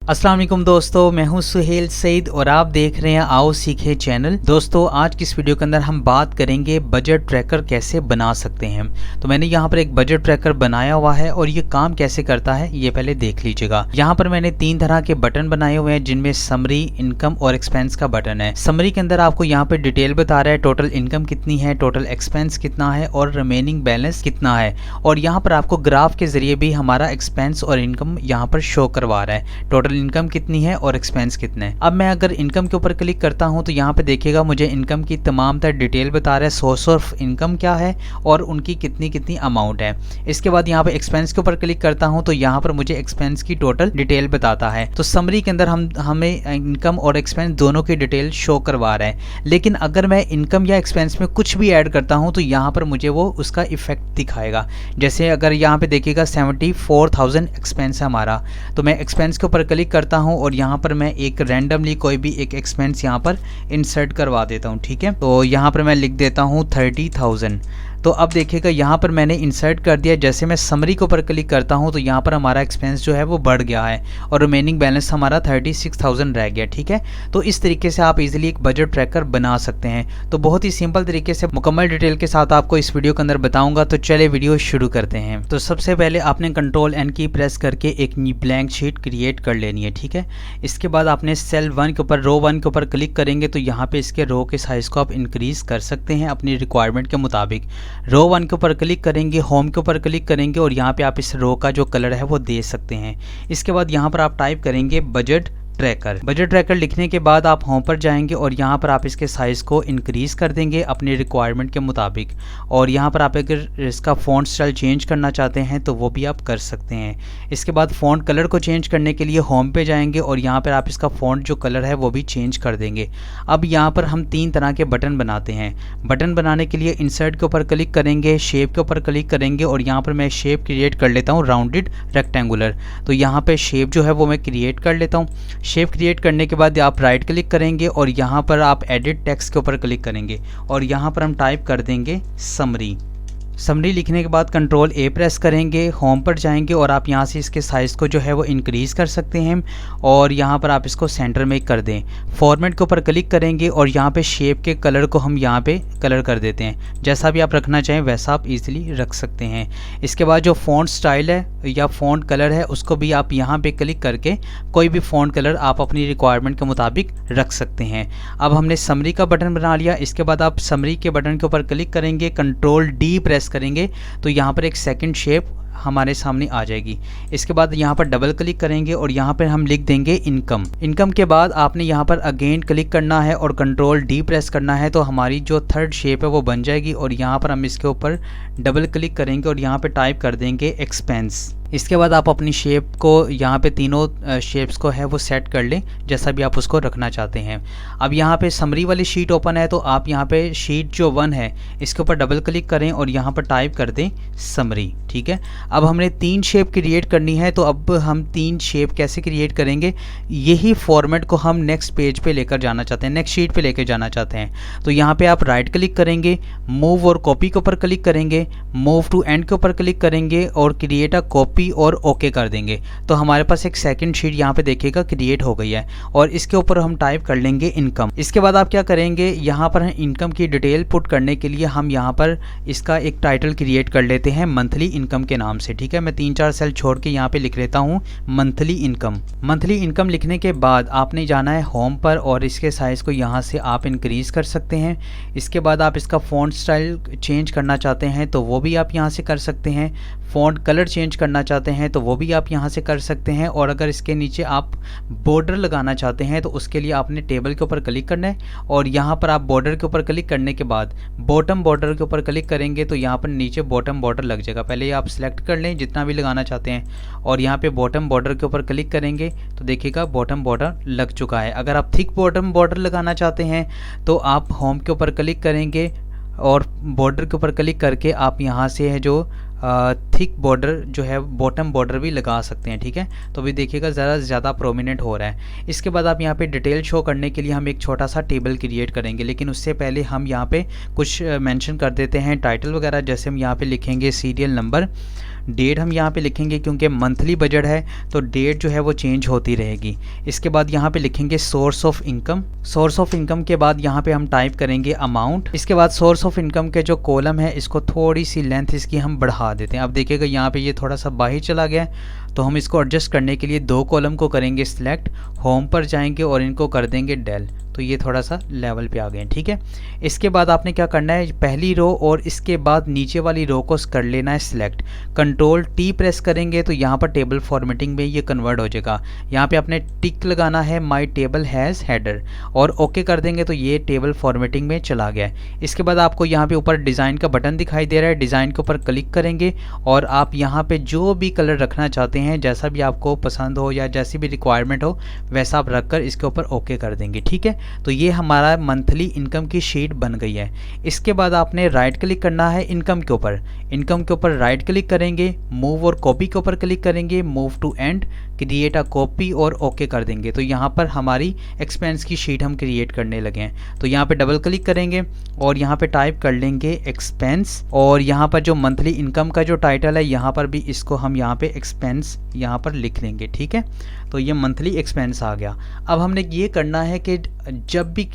अस्सलाम वालेकुम दोस्तों, मैं हूं सुहेल सईद और आप देख रहे हैं आओ सीखे चैनल। दोस्तों आज की इस वीडियो के अंदर हम बात करेंगे बजट ट्रैकर कैसे बना सकते हैं। तो मैंने यहाँ पर एक बजट ट्रैकर बनाया हुआ है और ये काम कैसे करता है ये पहले देख लीजिएगा। यहाँ पर मैंने 3 तरह के बटन बनाए हुए हैं जिनमें समरी, इनकम और एक्सपेंस का बटन है। समरी के अंदर आपको यहाँ पे डिटेल बता रहा है टोटल इनकम कितनी है, टोटल एक्सपेंस कितना है और रिमेनिंग बैलेंस कितना है। और यहाँ पर आपको ग्राफ के जरिए भी हमारा एक्सपेंस और इनकम यहाँ पर शो करवा रहा है, टोटल इनकम कितनी है और एक्सपेंस कितने हैं। अब मैं अगर इनकम के ऊपर क्लिक करता हूं तो यहाँ पे देखिएगा मुझे इनकम की तमाम तर डिटेल बता रहा है, सोर्स ऑफ इनकम क्या है और उनकी कितनी कितनी अमाउंट है। इसके बाद यहाँ पे एक्सपेंस के ऊपर क्लिक करता हूं तो यहाँ पर मुझे एक्सपेंस की टोटल डिटेल बताता है। तो समरी के अंदर हमें इनकम और एक्सपेंस दोनों की डिटेल शो करवा रहा है। लेकिन अगर मैं इनकम या एक्सपेंस में कुछ भी ऐड करता हूँ तो यहाँ पर मुझे वो उसका इफेक्ट दिखाएगा। जैसे अगर यहाँ पे देखिएगा 74,000 एक्सपेंस है हमारा, तो मैं एक्सपेंस के ऊपर क्लिक करता हूं और यहां पर मैं एक रैंडमली कोई भी एक एक्सपेंस यहां पर इंसर्ट करवा देता हूं। ठीक है, तो यहां पर मैं लिख देता हूं 30,000। तो अब देखिएगा यहाँ पर मैंने इंसर्ट कर दिया। जैसे मैं समरी के ऊपर क्लिक करता हूँ तो यहाँ पर हमारा एक्सपेंस जो है वो बढ़ गया है और रिमेनिंग बैलेंस हमारा 36,000 रह गया। ठीक है, तो इस तरीके से आप इजीली एक बजट ट्रैकर बना सकते हैं। तो बहुत ही सिंपल तरीके से मुकम्मल डिटेल के साथ आपको इस वीडियो के अंदर बताऊंगा। तो चले वीडियो शुरू करते हैं। तो सबसे पहले आपने Ctrl+N की प्रेस करके एक ब्लैंक शीट क्रिएट कर लेनी है। ठीक है, इसके बाद आपने सेल 1 के ऊपर रो 1 के ऊपर क्लिक करेंगे तो यहाँ पे इसके रो के साइज को आप इंक्रीज कर सकते हैं अपनी रिक्वायरमेंट के मुताबिक। रो 1 के ऊपर क्लिक करेंगे, होम के ऊपर क्लिक करेंगे और यहाँ पे आप इस रो का जो कलर है वो दे सकते हैं। इसके बाद यहाँ पर आप टाइप करेंगे बजट ट्रैकर। बजट ट्रैकर लिखने के बाद आप होम पर जाएंगे और यहाँ पर आप इसके साइज़ को इंक्रीज़ कर देंगे अपनी रिक्वायरमेंट के मुताबिक। और यहाँ पर आप अगर इसका फ़ॉन्ट स्टाइल चेंज करना चाहते हैं तो वो भी आप कर सकते हैं। इसके बाद फ़ॉन्ट कलर को चेंज करने के लिए होम पे जाएंगे और यहाँ पर आप इसका फ़ॉन्ट जो कलर है वो भी चेंज कर देंगे। अब यहाँ पर हम 3 तरह के बटन बनाते हैं। बटन बनाने के लिए इंसर्ट के ऊपर क्लिक करेंगे, शेप के ऊपर क्लिक करेंगे और यहाँ पर मैं शेप क्रिएट कर लेता हूँ राउंडेड रेक्टेंगुलर। तो यहाँ पर शेप जो है वो मैं क्रिएट कर लेता हूँ। शेप क्रिएट करने के बाद आप राइट क्लिक करेंगे और यहाँ पर आप एडिट टेक्स्ट के ऊपर क्लिक करेंगे और यहाँ पर हम टाइप कर देंगे समरी। समरी लिखने के बाद Ctrl+A प्रेस करेंगे, होम पर जाएंगे और आप यहाँ से इसके साइज़ को जो है वो इंक्रीज़ कर सकते हैं और यहाँ पर आप इसको सेंटर में कर दें। फॉर्मेट के ऊपर क्लिक करेंगे और यहाँ पे शेप के कलर को हम यहाँ पे कलर कर देते हैं। जैसा भी आप रखना चाहें वैसा आप इजीली रख सकते हैं। इसके बाद जो फ़ॉन्ट स्टाइल है या फ़ॉन्ट कलर है उसको भी आप यहाँ पर क्लिक करके कोई भी फ़ॉन्ट कलर आप अपनी रिक्वायरमेंट के मुताबिक रख सकते हैं। अब हमने समरी का बटन बना लिया। इसके बाद आप समरी के बटन के ऊपर क्लिक करेंगे, Ctrl+D प्रेस करेंगे तो यहाँ पर एक सेकंड शेप हमारे सामने आ जाएगी। इसके बाद यहाँ पर डबल क्लिक करेंगे और यहाँ पर हम लिख देंगे इनकम। इनकम के बाद आपने यहाँ पर अगेन क्लिक करना है और Ctrl+D प्रेस करना है तो हमारी जो थर्ड शेप है वो बन जाएगी और यहाँ पर हम इसके ऊपर डबल क्लिक करेंगे और यहाँ पे टाइप कर देंगे एक्सपेंस। इसके बाद आप अपनी शेप को यहाँ पे तीनों शेप्स को है वो सेट कर लें जैसा भी आप उसको रखना चाहते हैं। अब यहाँ पे समरी वाली शीट ओपन है तो आप यहाँ पे शीट जो 1 है इसके ऊपर डबल क्लिक करें और यहाँ पर टाइप कर दें समरी। ठीक है, अब हमने 3 शेप क्रिएट करनी है तो अब हम 3 शेप कैसे क्रिएट करेंगे, यही फॉर्मेट को हम नेक्स्ट पेज पे लेकर जाना चाहते हैं, नेक्स्ट शीट पे लेकर जाना चाहते हैं। तो यहाँ पे आप राइट क्लिक करेंगे, मूव और कॉपी के ऊपर क्लिक करेंगे, मूव टू एंड के ऊपर क्लिक करेंगे और क्रिएट अ कॉपी और ओके कर देंगे। तो हमारे पास एक सेकंड शीट यहाँ पे देखिएगा क्रिएट हो गई है और इसके ऊपर हम टाइप कर लेंगे इनकम। इसके बाद आप क्या करेंगे, यहाँ पर इनकम की डिटेल पुट करने के लिए हम यहाँ पर इसका एक टाइटल क्रिएट कर लेते हैं मंथली इनकम के नाम से। ठीक है, मैं 3-4 सेल छोड़ के यहाँ पे लिख लेता हूँ मंथली इनकम। मंथली इनकम लिखने के बाद आपने जाना है होम पर और इसके साइज को यहाँ से आप इंक्रीज कर सकते हैं। इसके बाद आप इसका फॉन्ट स्टाइल चेंज करना चाहते हैं तो वो भी आप यहाँ से कर सकते हैं। फॉन्ट कलर चेंज करना चाहते हैं तो वो भी आप यहाँ से कर सकते हैं। और अगर इसके नीचे आप बॉर्डर लगाना चाहते हैं तो उसके लिए आपने टेबल के ऊपर क्लिक करना है और यहाँ पर आप बॉर्डर के ऊपर क्लिक करने के बाद बॉटम बॉर्डर के ऊपर क्लिक करेंगे तो यहाँ पर नीचे बॉटम बॉर्डर लग जाएगा। पहले आप सिलेक्ट कर लें जितना भी लगाना चाहते हैं और यहाँ पे बॉटम बॉर्डर के ऊपर क्लिक करेंगे तो देखिएगा बॉटम बॉर्डर लग चुका है। अगर आप थिक बॉटम बॉर्डर लगाना चाहते हैं तो आप होम के ऊपर क्लिक करेंगे और बॉर्डर के ऊपर क्लिक करके आप यहाँ से है जो थिक बॉर्डर जो है बॉटम बॉर्डर भी लगा सकते हैं। ठीक है, तो अभी देखिएगा ज़्यादा प्रोमिनेंट हो रहा है। इसके बाद आप यहाँ पे डिटेल शो करने के लिए हम एक छोटा सा टेबल क्रिएट करेंगे, लेकिन उससे पहले हम यहाँ पे कुछ मेंशन कर देते हैं टाइटल वगैरह। जैसे हम यहाँ पे लिखेंगे सीरियल नंबर डेट हम यहाँ पे लिखेंगे क्योंकि मंथली बजट है तो डेट जो है वो चेंज होती रहेगी। इसके बाद यहाँ पे लिखेंगे source of income. Source of income के बाद यहाँ पे हम टाइप करेंगे अमाउंट। इसके बाद सोर्स ऑफ इनकम के जो कॉलम है इसको थोड़ी सी लेंथ इसकी हम बढ़ा देते हैं। अब देखिएगा यहाँ पे ये थोड़ा सा बाहर चला गया है, तो हम इसको एडजस्ट करने के लिए 2 कॉलम को करेंगे सिलेक्ट, होम पर जाएंगे और इनको कर देंगे डेल, तो ये थोड़ा सा लेवल पे आ गए, ठीक है। इसके बाद आपने क्या करना है, पहली रो और इसके बाद नीचे वाली रो को कर लेना है सिलेक्ट। कंट्रोल टी प्रेस करेंगे तो यहाँ पर टेबल फॉर्मेटिंग में ये कन्वर्ट हो जाएगा। यहाँ पे आपने टिक लगाना है माई टेबल हैज़ हेडर और ओके कर देंगे तो ये टेबल फॉर्मेटिंग में चला गया है। इसके बाद आपको यहाँ पे ऊपर डिज़ाइन का बटन दिखाई दे रहा है, डिज़ाइन के ऊपर क्लिक करेंगे और आप यहाँ पे जो भी कलर रखना चाहते हैं, जैसा भी आपको पसंद हो या जैसी भी रिक्वायरमेंट हो वैसा आप रखकर इसके ऊपर ओके कर देंगे, ठीक है। तो ये हमारा मंथली इनकम की शीट बन गई है। इसके बाद आपने राइट क्लिक करना है इनकम के ऊपर। इनकम के ऊपर राइट क्लिक करेंगे, मूव और कॉपी के ऊपर क्लिक करेंगे, move to end, create a copy और ओके कर देंगे। तो यहाँ पर हमारी एक्सपेंस की शीट हम क्रिएट करने लगे हैं। तो यहाँ पे डबल क्लिक करेंगे और यहाँ पे टाइप कर लेंगे एक्सपेंस और यहाँ पर जो मंथली इनकम का जो टाइटल है यहाँ पर भी इसको हम यहाँ पे एक्सपेंस यहाँ पर लिख लेंगे, ठीक है। तो ये मंथली एक्सपेंस आ गया। अब हमने ये करना है कि जब भी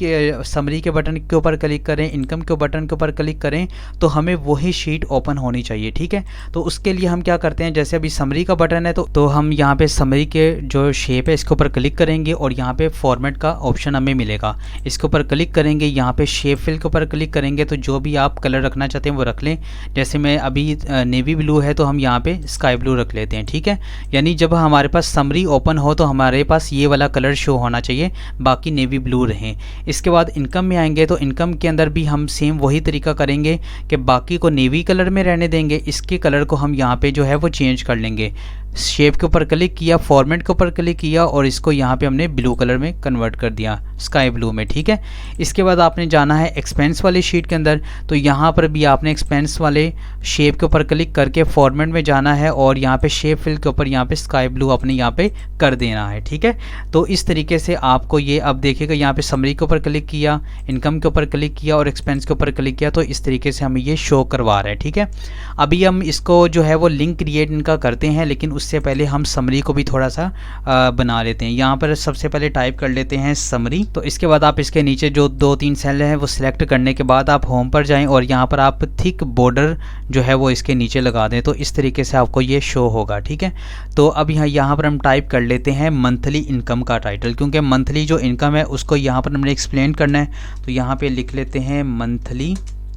समरी के बटन के ऊपर क्लिक करें, इनकम के बटन के ऊपर क्लिक करें तो हमें वही शीट ओपन होनी चाहिए, ठीक है। तो उसके लिए हम क्या करते हैं, जैसे अभी समरी का बटन है तो हम यहाँ पे समरी के जो शेप है इसके ऊपर क्लिक करेंगे और यहाँ पे फॉर्मेट का ऑप्शन हमें मिलेगा। इसके ऊपर क्लिक करेंगे, यहाँ पे शेप फिल के ऊपर क्लिक करेंगे तो जो भी आप कलर रखना चाहते हैं वो रख लें। जैसे मैं अभी नेवी ब्लू है तो हम यहाँ पे स्काई ब्लू रख लेते हैं, ठीक है। यानी जब हमारे पास समरी ओपन हो तो हमारे पास ये वाला कलर शो होना चाहिए, बाकी नेवी ब्लू रहें। इसके बाद इनकम में आएंगे तो इनकम के अंदर भी हम सेम वही तरीका करेंगे कि बाकी को नेवी कलर में रहने देंगे, इसके कलर को हम यहाँ पे जो है वो चेंज कर लेंगे। शेप के ऊपर क्लिक किया, फॉर्मेट के ऊपर क्लिक किया और इसको यहाँ पे हमने ब्लू कलर में कन्वर्ट कर दिया, स्काई ब्लू में, ठीक है। इसके बाद आपने जाना है एक्सपेंस वाली शीट के अंदर, तो यहाँ पर भी आपने एक्सपेंस वाले शेप के ऊपर क्लिक करके फॉर्मेट में जाना है और यहाँ पे शेप फिल के ऊपर यहाँ पे स्काई ब्लू अपने यहाँ पे कर देना है, ठीक है। तो इस तरीके से आपको ये, अब देखिएगा यहाँ पे समरी के ऊपर क्लिक किया, इनकम के ऊपर क्लिक किया और एक्सपेंस के ऊपर क्लिक किया, तो इस तरीके से हमें ये शो करवा रहा है, ठीक है। अभी हम इसको जो है वो लिंक क्रिएट इनका करते हैं, लेकिन उससे पहले हम समरी को भी थोड़ा सा बना लेते हैं। यहाँ पर सबसे पहले टाइप कर लेते हैं समरी। तो इसके बाद आप इसके नीचे जो 2-3 सेल हैं वो सिलेक्ट करने के बाद आप होम पर जाएं और यहाँ पर आप थिक बॉर्डर जो है वो इसके नीचे लगा दें, तो इस तरीके से आपको ये शो होगा, ठीक है। तो अब यहाँ पर हम टाइप कर लेते हैं मंथली इनकम का टाइटल, क्योंकि मंथली जो इनकम है उसको यहाँ पर हमने एक्सप्लेन करना है। तो यहाँ पे लिख लेते हैं मंथली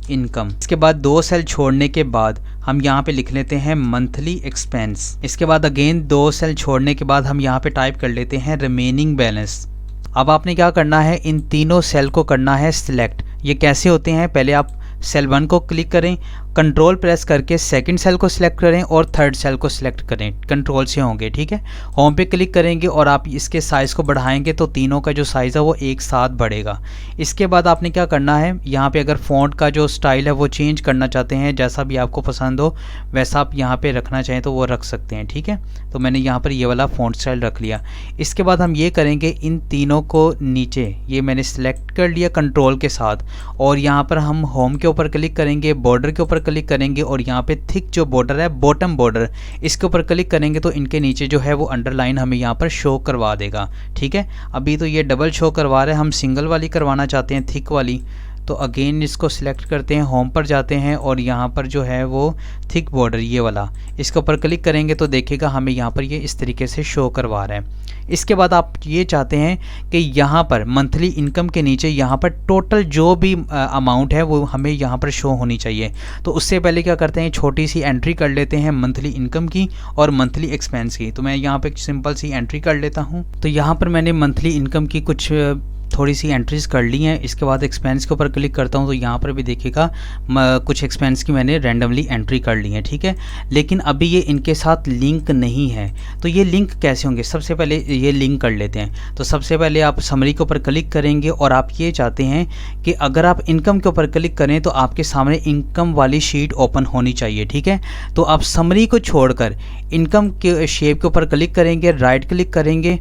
इनकम। इसके बाद 2 सेल छोड़ने के बाद हम यहाँ पे लिख लेते हैं मंथली एक्सपेंस। इसके बाद अगेन 2 सेल छोड़ने के बाद हम यहाँ पे टाइप कर लेते हैं रिमेनिंग बैलेंस। अब आपने क्या करना है, इन तीनों सेल को करना है सिलेक्ट। ये कैसे होते हैं, पहले आप सेल 1 को क्लिक करें, कंट्रोल प्रेस करके सेकंड सेल को सिलेक्ट करें और थर्ड सेल को सिलेक्ट करें, कंट्रोल से होंगे, ठीक है। होम पे क्लिक करेंगे और आप इसके साइज़ को बढ़ाएंगे तो तीनों का जो साइज़ है वो एक साथ बढ़ेगा। इसके बाद आपने क्या करना है, यहाँ पे अगर फ़ॉन्ट का जो स्टाइल है वो चेंज करना चाहते हैं, जैसा भी आपको पसंद हो वैसा आप यहाँ पे रखना चाहें तो वो रख सकते हैं, ठीक है। तो मैंने यहाँ पर ये वाला फ़ॉन्ट स्टाइल रख लिया। इसके बाद हम ये करेंगे, इन तीनों को नीचे ये मैंने सिलेक्ट कर लिया कंट्रोल के साथ और यहाँ पर हम होम के ऊपर क्लिक करेंगे, बॉर्डर के ऊपर क्लिक करेंगे और यहाँ पे थिक जो बॉर्डर है बॉटम बॉर्डर, इसके ऊपर क्लिक करेंगे तो इनके नीचे जो है वो अंडरलाइन हमें यहाँ पर शो करवा देगा, ठीक है। अभी तो ये डबल शो करवा रहे हैं, हम सिंगल वाली करवाना चाहते हैं, थिक वाली। तो अगेन इसको सिलेक्ट करते हैं, होम पर जाते हैं और यहाँ पर जो है वो थिक बॉर्डर ये वाला, इसके ऊपर क्लिक करेंगे तो देखिएगा हमें यहाँ पर ये इस तरीके से शो करवा रहा है। इसके बाद आप ये चाहते हैं कि यहाँ पर मंथली इनकम के नीचे यहाँ पर टोटल जो भी अमाउंट है वो हमें यहाँ पर शो होनी चाहिए। तो उससे पहले क्या करते हैं, छोटी सी एंट्री कर लेते हैं मंथली इनकम की और मंथली एक्सपेंस की। तो मैं यहाँ पे सिंपल सी एंट्री कर लेता हूँ। तो यहाँ पर मैंने मंथली इनकम की कुछ थोड़ी सी एंट्रीज कर ली हैं। इसके बाद एक्सपेंस के ऊपर क्लिक करता हूं तो यहाँ पर भी देखिएगा कुछ एक्सपेंस की मैंने रैंडमली एंट्री कर ली है, ठीक है। लेकिन अभी ये इनके साथ लिंक नहीं है, तो ये लिंक कैसे होंगे, सबसे पहले ये लिंक कर लेते हैं। तो सबसे पहले आप समरी के ऊपर क्लिक करेंगे और आप ये चाहते हैं कि अगर आप इनकम के ऊपर क्लिक करें तो आपके सामने इनकम वाली शीट ओपन होनी चाहिए, ठीक है। तो आप समरी को छोड़कर इनकम के शेप के ऊपर क्लिक करेंगे, राइट क्लिक करेंगे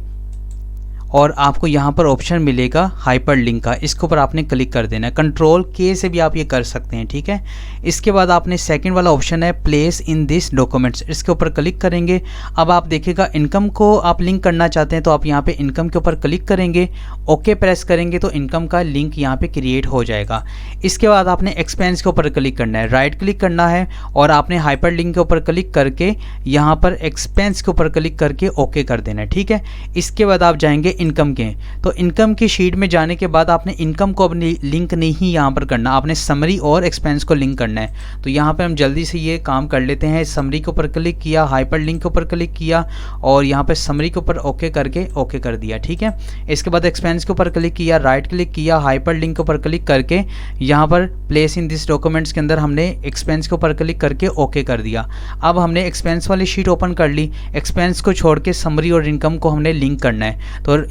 और आपको यहाँ पर ऑप्शन मिलेगा हाइपरलिंक का, इसके ऊपर आपने क्लिक कर देना है। कंट्रोल के से भी आप ये कर सकते हैं, ठीक है। इसके बाद आपने सेकंड वाला ऑप्शन है प्लेस इन दिस डॉक्यूमेंट्स, इसके ऊपर क्लिक करेंगे। अब आप देखिएगा इनकम को आप लिंक करना चाहते हैं तो आप यहाँ पे इनकम के ऊपर क्लिक करेंगे, ओके प्रेस करेंगे तो इनकम का लिंक यहाँ पे क्रिएट हो जाएगा। इसके बाद आपने एक्सपेंस के ऊपर क्लिक करना है, राइट क्लिक करना है और आपने हाइपरलिंक के ऊपर क्लिक करके यहाँ पर एक्सपेंस के ऊपर क्लिक करके ओके कर देना है, ठीक है। इसके बाद आप जाएंगे इनकम के, तो इनकम की शीट में जाने के बाद आपने इनकम को अपनी लिंक नहीं यहाँ पर करना, आपने समरी और एक्सपेंस को लिंक करना है। तो यहाँ पे हम जल्दी से ये काम कर लेते हैं। समरी के ऊपर क्लिक किया, हाइपर लिंक के ऊपर क्लिक किया और यहाँ पे समरी के ऊपर ओके करके ओके कर दिया, ठीक है। इसके बाद एक्सपेंस के ऊपर क्लिक किया, राइट क्लिक किया, हाइपर लिंक के ऊपर क्लिक करके यहाँ पर प्लेस इन दिस डॉक्यूमेंट्स के अंदर हमने एक्सपेंस के ऊपर क्लिक करके ओके कर दिया। अब हमने एक्सपेंस वाली शीट ओपन कर ली, एक्सपेंस को छोड़ के समरी और इनकम को हमने लिंक करना है। तो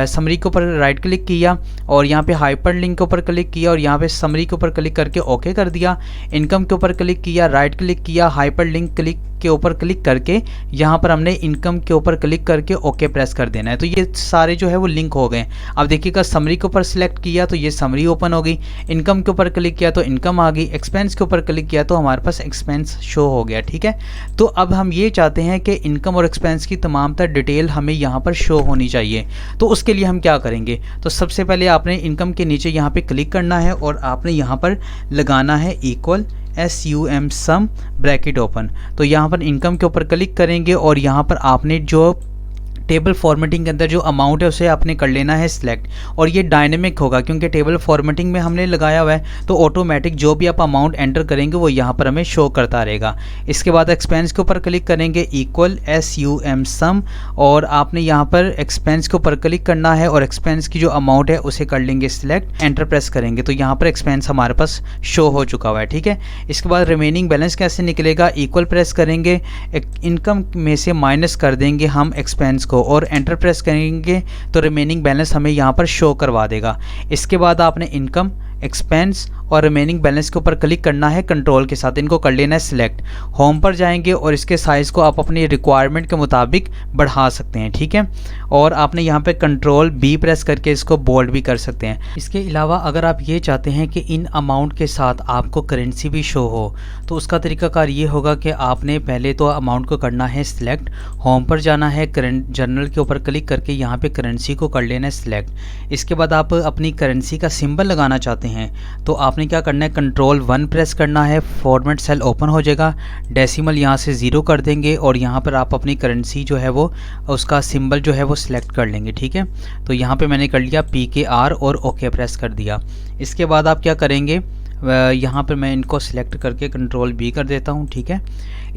समरी के ऊपर राइट क्लिक किया और यहाँ पे हाइपर लिंक के ऊपर क्लिक किया और यहाँ पे समरी के ऊपर क्लिक करके ओके कर दिया। इनकम के ऊपर क्लिक किया, राइट क्लिक किया, हाइपर लिंक क्लिक के ऊपर क्लिक करके यहाँ पर हमने इनकम के ऊपर क्लिक करके ओके प्रेस कर देना है। तो ये सारे जो है वो लिंक हो गए। अब देखिएगा समरी के ऊपर सिलेक्ट किया तो ये समरी ओपन हो गई, इनकम के ऊपर क्लिक किया तो इनकम आ गई, एक्सपेंस के ऊपर क्लिक किया तो हमारे पास एक्सपेंस शो हो गया, ठीक है। तो अब हम ये चाहते हैं कि इनकम और एक्सपेंस की तमाम तर डिटेल हमें यहाँ पर शो होनी चाहिए। तो उसके लिए हम क्या करेंगे, तो सबसे पहले आपने इनकम के नीचे यहाँ पे क्लिक करना है और आपने यहाँ पर लगाना है इक्वल SUM सम ब्रैकेट ओपन। तो यहाँ पर इनकम के ऊपर क्लिक करेंगे और यहाँ पर आपने जो टेबल फॉर्मेटिंग के अंदर जो अमाउंट है उसे आपने कर लेना है सिलेक्ट, और ये डायनेमिक होगा क्योंकि टेबल फॉर्मेटिंग में हमने लगाया हुआ है तो ऑटोमेटिक जो भी आप अमाउंट एंटर करेंगे वो यहाँ पर हमें शो करता रहेगा। इसके बाद एक्सपेंस के ऊपर क्लिक करेंगे इक्वल SUM सम और आपने यहाँ पर एक्सपेंस के ऊपर क्लिक करना है और एक्सपेंस की जो अमाउंट है उसे कर लेंगे सिलेक्ट, एंटर प्रेस करेंगे तो यहाँ पर एक्सपेंस हमारे पास शो हो चुका हुआ है, ठीक है। इसके बाद रिमेनिंग बैलेंस कैसे निकलेगा, इक्वल प्रेस करेंगे, इनकम में से माइनस कर देंगे हम एक्सपेंस को और एंटर प्रेस करेंगे तो रिमेनिंग बैलेंस हमें यहाँ पर शो करवा देगा। इसके बाद आपने इनकम, एक्सपेंस और रिमेनिंग बैलेंस के ऊपर क्लिक करना है कंट्रोल के साथ, इनको कर लेना है सिलेक्ट। होम पर जाएंगे और इसके साइज़ को आप अपनी रिक्वायरमेंट के मुताबिक बढ़ा सकते हैं, ठीक है। और आपने यहाँ पे कंट्रोल B प्रेस करके इसको बोल्ड भी कर सकते हैं। इसके अलावा अगर आप ये चाहते हैं कि इन अमाउंट के साथ आपको करेंसी भी शो हो तो उसका तरीकाकार ये होगा कि आपने पहले तो अमाउंट को करना है सिलेक्ट, होम पर जाना है, करंट जर्नल के ऊपर क्लिक करके यहाँ पे करेंसी को कर लेना है सिलेक्ट। इसके बाद आप अपनी करेंसी का सिंबल लगाना चाहते हैं तो आपने क्या करना है कंट्रोल 1 प्रेस करना है, फॉर्मेट सेल ओपन हो जाएगा, डेसिमल यहाँ से 0 कर देंगे और यहाँ पर आप अपनी करेंसी जो है वो उसका सिंबल जो है वो सिलेक्ट कर लेंगे, ठीक है। तो यहाँ पे मैंने कर लिया PKR और ओके प्रेस कर दिया। इसके बाद आप क्या करेंगे, यहाँ पर मैं इनको सिलेक्ट करके कंट्रोल B कर देता हूँ, ठीक है।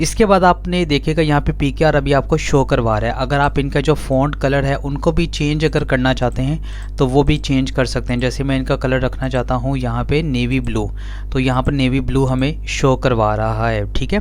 इसके बाद आपने देखेगा यहाँ पे PKR अभी आपको शो करवा रहा है। अगर आप इनका जो फ़ॉन्ट कलर है उनको भी चेंज अगर करना चाहते हैं तो वो भी चेंज कर सकते हैं। जैसे मैं इनका कलर रखना चाहता हूँ यहाँ पे नेवी ब्लू, तो यहाँ पर नेवी ब्लू हमें शो करवा रहा है, ठीक है।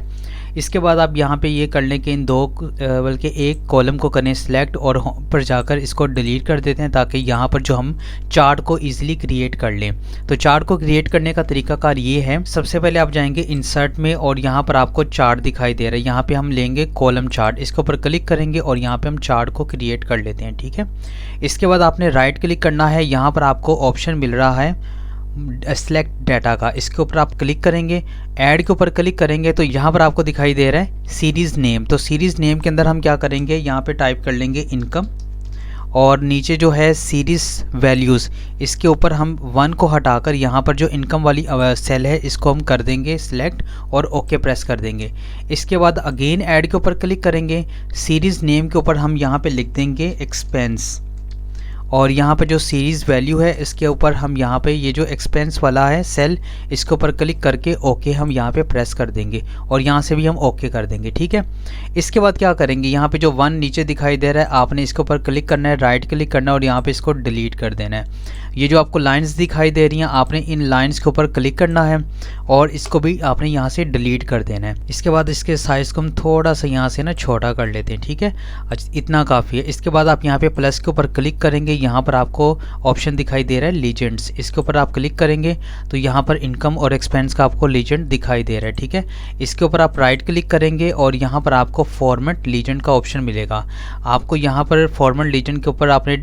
इसके बाद आप यहाँ पे ये कर लें कि इन दो बल्कि एक कॉलम को करें सिलेक्ट और पर जाकर इसको डिलीट कर देते हैं ताकि यहाँ पर जो हम चार्ट को ईजिली क्रिएट कर लें। तो चार्ट को क्रिएट करने का तरीकाकार ये है, सबसे पहले आप जाएंगे इंसर्ट में और यहाँ पर आपको चार्ट दिखाई दे रहा है, यहाँ पे हम लेंगे कॉलम चार्ट, इसके ऊपर क्लिक करेंगे और यहाँ पे हम चार्ट को क्रिएट कर लेते हैं, ठीक है। इसके बाद आपने राइट क्लिक करना है, यहाँ पर आपको ऑप्शन मिल रहा है सेलेक्ट डाटा का, इसके ऊपर आप क्लिक करेंगे, ऐड के ऊपर क्लिक करेंगे तो यहाँ पर आपको दिखाई दे रहा है सीरीज़ नेम। तो सीरीज़ नेम के अंदर हम क्या करेंगे, यहाँ पे टाइप कर लेंगे इनकम और नीचे जो है सीरीज़ वैल्यूज़, इसके ऊपर हम 1 को हटाकर यहाँ पर जो इनकम वाली सेल है इसको हम कर देंगे सिलेक्ट और ओके प्रेस कर देंगे। इसके बाद अगेन ऐड के ऊपर क्लिक करेंगे, सीरीज़ नेम के ऊपर हम यहाँ पे लिख देंगे एक्सपेंस और यहाँ पे जो सीरीज़ वैल्यू है इसके ऊपर हम यहाँ पे ये जो एक्सपेंस वाला है सेल इसके ऊपर क्लिक करके ओके हम यहाँ पे प्रेस कर देंगे और यहाँ से भी हम ओके कर देंगे, ठीक है। इसके बाद क्या करेंगे, यहाँ पे जो 1 नीचे दिखाई दे रहा है आपने इसके ऊपर क्लिक करना है, राइट क्लिक करना है और यहाँ पे इसको डिलीट कर देना है। ये जो आपको लाइंस दिखाई दे रही हैं आपने इन लाइंस के ऊपर क्लिक करना है और इसको भी आपने यहाँ से डिलीट कर देना है। इसके बाद इसके साइज़ को हम थोड़ा सा यहाँ से ना छोटा कर लेते हैं, ठीक है। अच्छा इतना काफ़ी है। इसके बाद आप यहाँ पे प्लस के ऊपर क्लिक करेंगे, यहाँ पर आपको ऑप्शन दिखाई दे रहा है लीजेंड्स, इसके ऊपर आप क्लिक करेंगे तो यहाँ पर इनकम और एक्सपेंस का आपको लीजेंड दिखाई दे रहा है। ठीक है, इसके ऊपर आप राइट क्लिक करेंगे और यहाँ पर आपको फॉर्मेट लीजेंड का ऑप्शन मिलेगा। आपको यहाँ पर फॉर्मेट लीजेंड के ऊपर आपने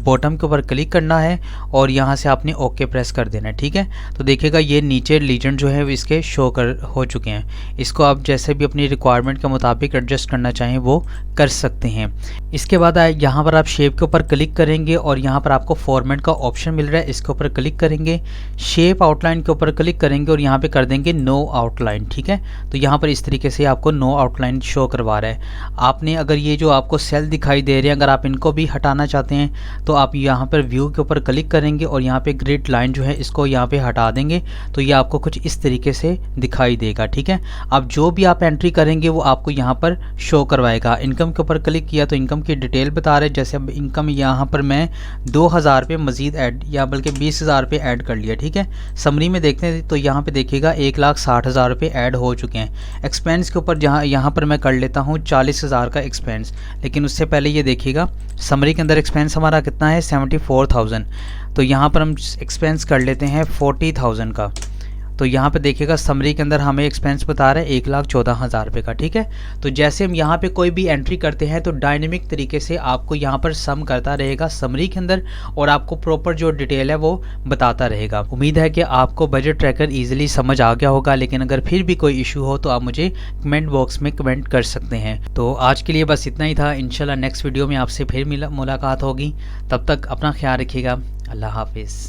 बॉटम के ऊपर क्लिक करना है और यहाँ से आपने ओके प्रेस कर देना है। ठीक है, तो देखिएगा ये नीचे लीजेंड जो है इसके शो हो चुके हैं। इसको आप जैसे भी अपनी रिक्वायरमेंट के मुताबिक एडजस्ट करना चाहें वो कर सकते हैं। इसके बाद यहाँ पर आप शेप के ऊपर क्लिक करेंगे और यहाँ पर आपको फॉर्मेट का ऑप्शन मिल रहा है, इसके ऊपर क्लिक करेंगे, शेप आउटलाइन के ऊपर क्लिक करेंगे और यहाँ पे कर देंगे नो आउटलाइन। ठीक है, तो यहाँ पर इस तरीके से आपको नो आउटलाइन शो करवा रहा है। आपने अगर ये जो आपको सेल दिखाई दे रहे हैं, अगर आप इनको भी हटाना चाहते हैं तो आप यहाँ पर व्यू के ऊपर क्लिक करेंगे और यहाँ पे ग्रिड लाइन जो है इसको यहाँ पे हटा देंगे तो ये आपको कुछ इस तरीके से दिखाई देगा। ठीक है, अब जो भी आप एंट्री करेंगे वो आपको यहाँ पर शो करवाएगा। इनकम के ऊपर क्लिक किया तो इनकम की डिटेल बता रहे हैं, जैसे अब इनकम यहाँ पर मैं 2000 रुपये मजीद ऐड या बल्कि 20,000 रुपये ऐड कर लिया। ठीक है, समरी में देखते हैं तो यहाँ पे देखिएगा 1,60,000 रुपये ऐड हो चुके हैं। एक्सपेंस के ऊपर यहाँ पर मैं कर लेता हूँ 40,000 का एक्सपेंस, लेकिन उससे पहले ये देखिएगा समरी के अंदर एक्सपेंस हमारा कितना है 74,000, तो यहाँ पर हम एक्सपेंस कर लेते हैं 40,000 का। तो यहाँ पे देखिएगा समरी के अंदर हमें एक्सपेंस बता रहा है 1,14,000 रुपये का। ठीक है, तो जैसे हम यहाँ पे कोई भी एंट्री करते हैं तो डायनेमिक तरीके से आपको यहाँ पर सम करता रहेगा समरी के अंदर और आपको प्रॉपर जो डिटेल है वो बताता रहेगा। उम्मीद है कि आपको बजट ट्रैकर ईजिली समझ आ गया होगा, लेकिन अगर फिर भी कोई इशू हो तो आप मुझे कमेंट बॉक्स में कमेंट कर सकते हैं। तो आज के लिए बस इतना ही था। इंशाल्लाह नेक्स्ट वीडियो में आपसे फिर मुलाकात होगी, तब तक अपना ख्याल रखिएगा। अल्लाह हाफिज़।